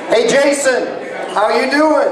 Hey Jason, how you doing?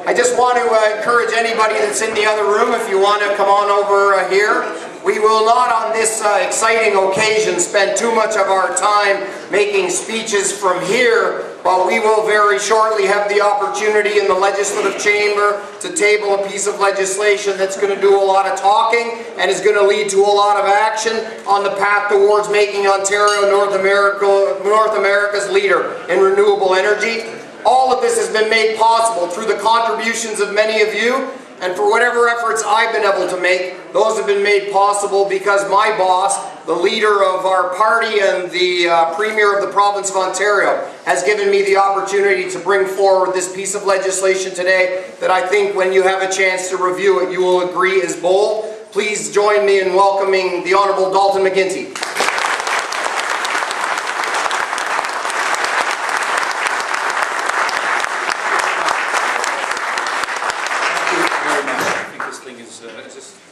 I just want to encourage anybody that's in the other room, if you want to come on over here. We will not on this exciting occasion spend too much of our time making speeches from here, but we will very shortly have the opportunity in the Legislative Chamber to table a piece of legislation that's going to do a lot of talking and is going to lead to a lot of action on the path towards making Ontario North America's leader in renewable energy. All of this has been made possible through the contributions of many of you, and for whatever efforts I've been able to make, those have been made possible because my boss, the leader of our party and the Premier of the province of Ontario, has given me the opportunity to bring forward this piece of legislation today that I think when you have a chance to review it, you will agree is bold. Please join me in welcoming the Honourable Dalton McGuinty.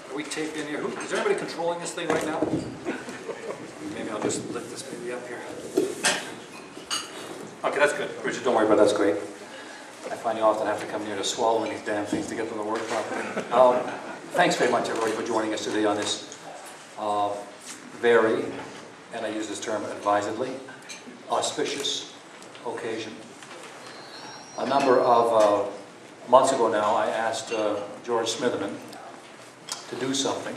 Are we taped in here? Is there anybody controlling this thing right now? Maybe I'll just lift this baby up here. Okay, that's good. Richard, don't worry about that. That's great. I find you often have to come here to swallow these damn things to get them to work properly. Thanks very much, everybody, for joining us today on this very, and I use this term advisedly, auspicious occasion. A number of months ago now, I asked George Smitherman to do something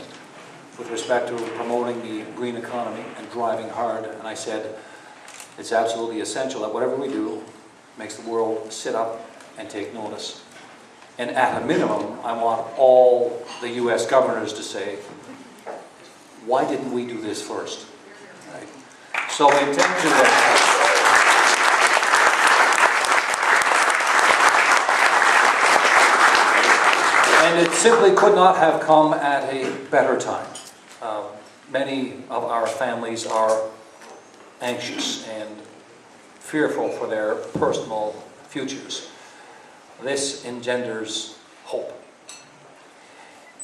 with respect to promoting the green economy and driving hard, and I said it's absolutely essential that whatever we do makes the world sit up and take notice. And at a minimum, I want all the US governors to say, why didn't we do this first? Right? So we intend to and it simply could not have come at a better time. Many of our families are anxious and fearful for their personal futures. This engenders hope.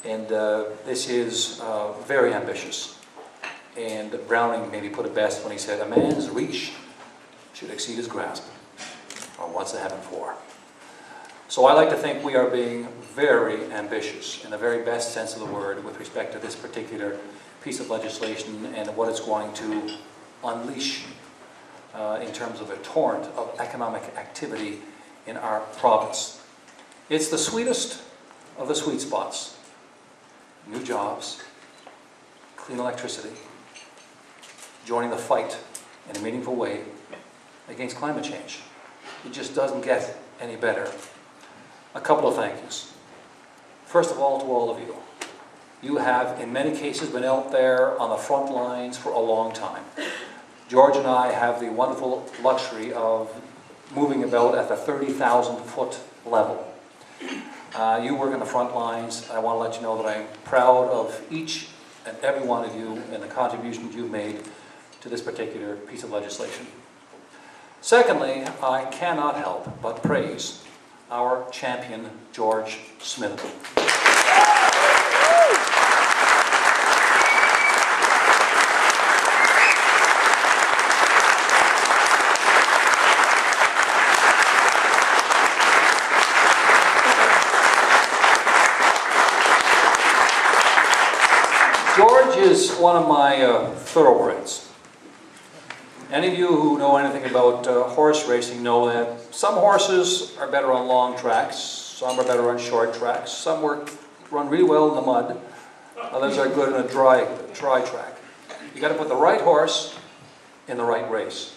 And this is very ambitious. And Browning maybe put it best when he said, a man's reach should exceed his grasp, or what's the heaven for? So I like to think we are being very ambitious, in the very best sense of the word, with respect to this particular piece of legislation and what it's going to unleash in terms of a torrent of economic activity in our province. It's the sweetest of the sweet spots. New jobs, clean electricity, joining the fight in a meaningful way against climate change. It just doesn't get any better. A couple of thank yous. First of all, to all of you. You have, in many cases, been out there on the front lines for a long time. George and I have the wonderful luxury of moving about at the 30,000-foot level. You work in the front lines. I want to let you know that I'm proud of each and every one of you and the contributions you've made to this particular piece of legislation. Secondly, I cannot help but praise our champion, George Smitherman. George is one of my thoroughbreds. Any of you who know anything about horse racing know that some horses are better on long tracks, some are better on short tracks, some run really well in the mud, others are good in a dry track. You got to put the right horse in the right race.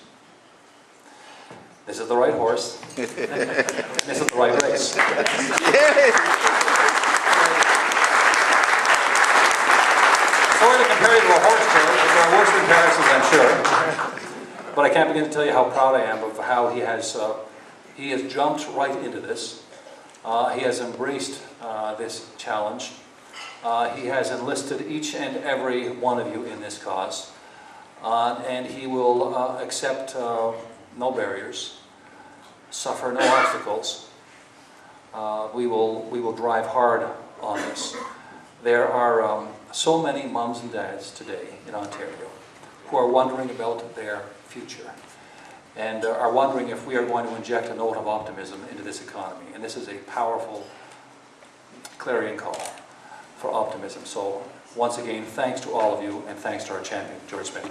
This is the right horse. This is the right race. Sorry to compare you to a horse trail, but there are worse comparisons, I'm sure. But I can't begin to tell you how proud I am of how he has jumped right into this. He has embraced this challenge. He has enlisted each and every one of you in this cause. And he will accept no barriers, suffer no obstacles. We will drive hard on this. There are so many moms and dads today in Ontario who are wondering about their future. and are wondering if we are going to inject a note of optimism into this economy. And this is a powerful clarion call for optimism. So once again, thanks to all of you, and thanks to our champion, George Smith.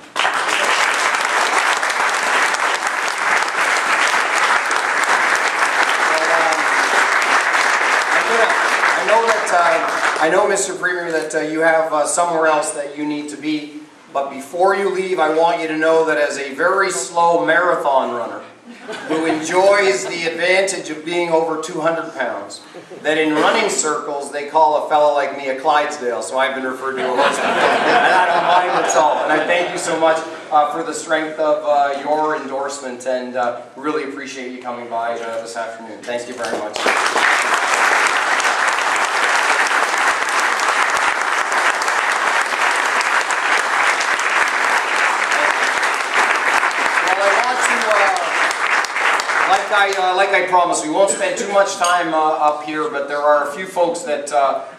I know, Mr. Premier, that you have somewhere else that you need to be, but before you leave, I want you to know that as a very slow marathon runner who enjoys the advantage of being over 200 pounds, that in running circles they call a fellow like me a Clydesdale, so I've been referred to a host. And I don't mind at all. And I thank you so much for the strength of your endorsement, and really appreciate you coming by this afternoon. Thank you very much. Like I promised, we won't spend too much time up here, but there are a few folks that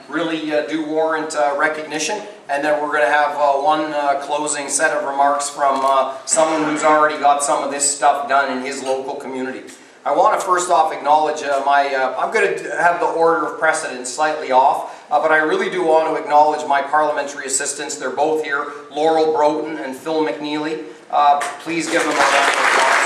really do warrant recognition, and then we're going to have one closing set of remarks from someone who's already got some of this stuff done in his local community. I want to first off acknowledge I'm going to have the order of precedence slightly off, but I really do want to acknowledge my parliamentary assistants. They're both here, Laurel Broughton and Phil McNeely. Please give them a round of applause.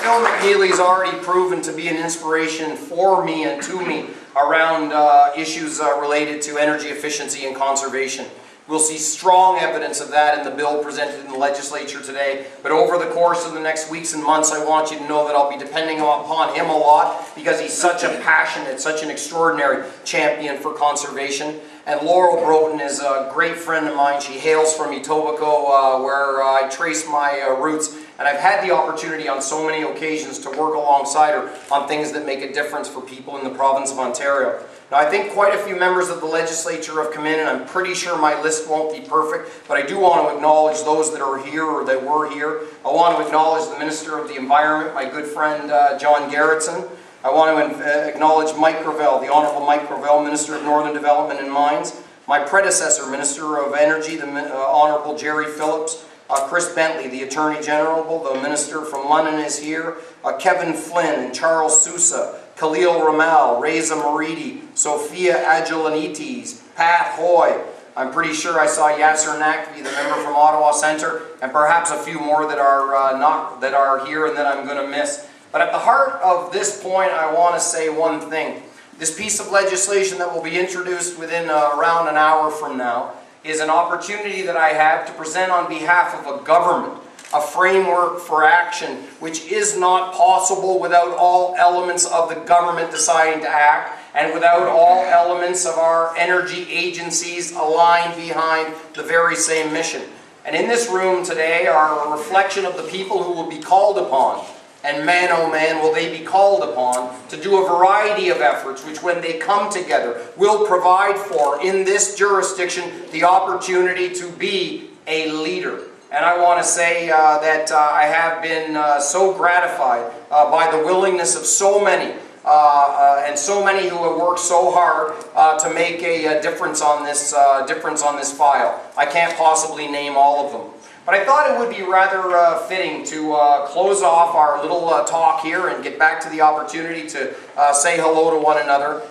Phil McNeely's already proven to be an inspiration for me and to me around issues related to energy efficiency and conservation. We'll see strong evidence of that in the bill presented in the legislature today, but over the course of the next weeks and months, I want you to know that I'll be depending upon him a lot because he's such a passionate, such an extraordinary champion for conservation. And Laurel Broughton is a great friend of mine. She hails from Etobicoke, where I trace my roots. And I've had the opportunity on so many occasions to work alongside her on things that make a difference for people in the province of Ontario. Now, I think quite a few members of the legislature have come in, and I'm pretty sure my list won't be perfect, but I do want to acknowledge those that are here or that were here. I want to acknowledge the Minister of the Environment, my good friend John Gerritsen. I want to acknowledge Mike Gravel, the Honourable Mike Gravel, Minister of Northern Development and Mines. My predecessor, Minister of Energy, the Honourable Jerry Phillips. Chris Bentley, the Attorney General, the Minister from London is here. Kevin Flynn and Charles Sousa, Khalil Ramal, Reza Maridi, Sophia Agilanites, Pat Hoy. I'm pretty sure I saw Yasser Naqvi, the member from Ottawa Centre, and perhaps a few more that are here and that I'm going to miss. But at the heart of this point, I want to say one thing. This piece of legislation that will be introduced within around an hour from now is an opportunity that I have to present on behalf of a government, a framework for action which is not possible without all elements of the government deciding to act and without all elements of our energy agencies aligned behind the very same mission. And in this room today are a reflection of the people who will be called upon. And man, oh man, will they be called upon to do a variety of efforts which, when they come together, will provide for, in this jurisdiction, the opportunity to be a leader. And I want to say that I have been so gratified by the willingness of so many, and so many who have worked so hard to make a difference on this file. I can't possibly name all of them. But I thought it would be rather fitting to close off our little talk here and get back to the opportunity to say hello to one another,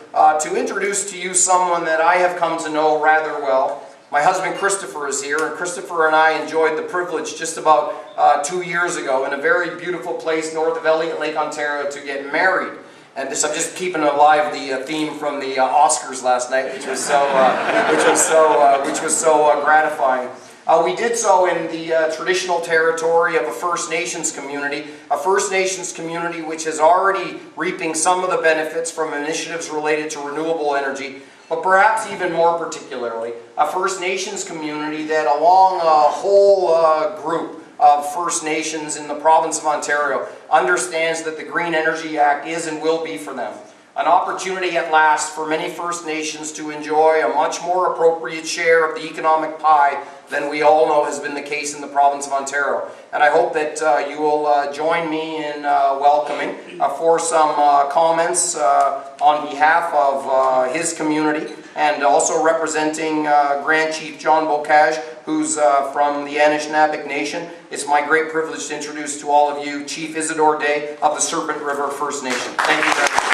to introduce to you someone that I have come to know rather well. My husband Christopher is here, and Christopher and I enjoyed the privilege just about 2 years ago in a very beautiful place north of Elliott Lake, Ontario, to get married. And this, I'm just keeping alive the theme from the Oscars last night, which was so gratifying. We did so in the traditional territory of a First Nations community which is already reaping some of the benefits from initiatives related to renewable energy, but perhaps even more particularly, a First Nations community that, along a whole group of First Nations in the province of Ontario, understands that the Green Energy Act is and will be for them an opportunity at last for many First Nations to enjoy a much more appropriate share of the economic pie than we all know has been the case in the province of Ontario. And I hope that you will join me in welcoming for some comments on behalf of his community, and also representing Grand Chief John Bocage, who's from the Anishinaabe Nation. It's my great privilege to introduce to all of you Chief Isidore Day of the Serpent River First Nation. Thank you very much.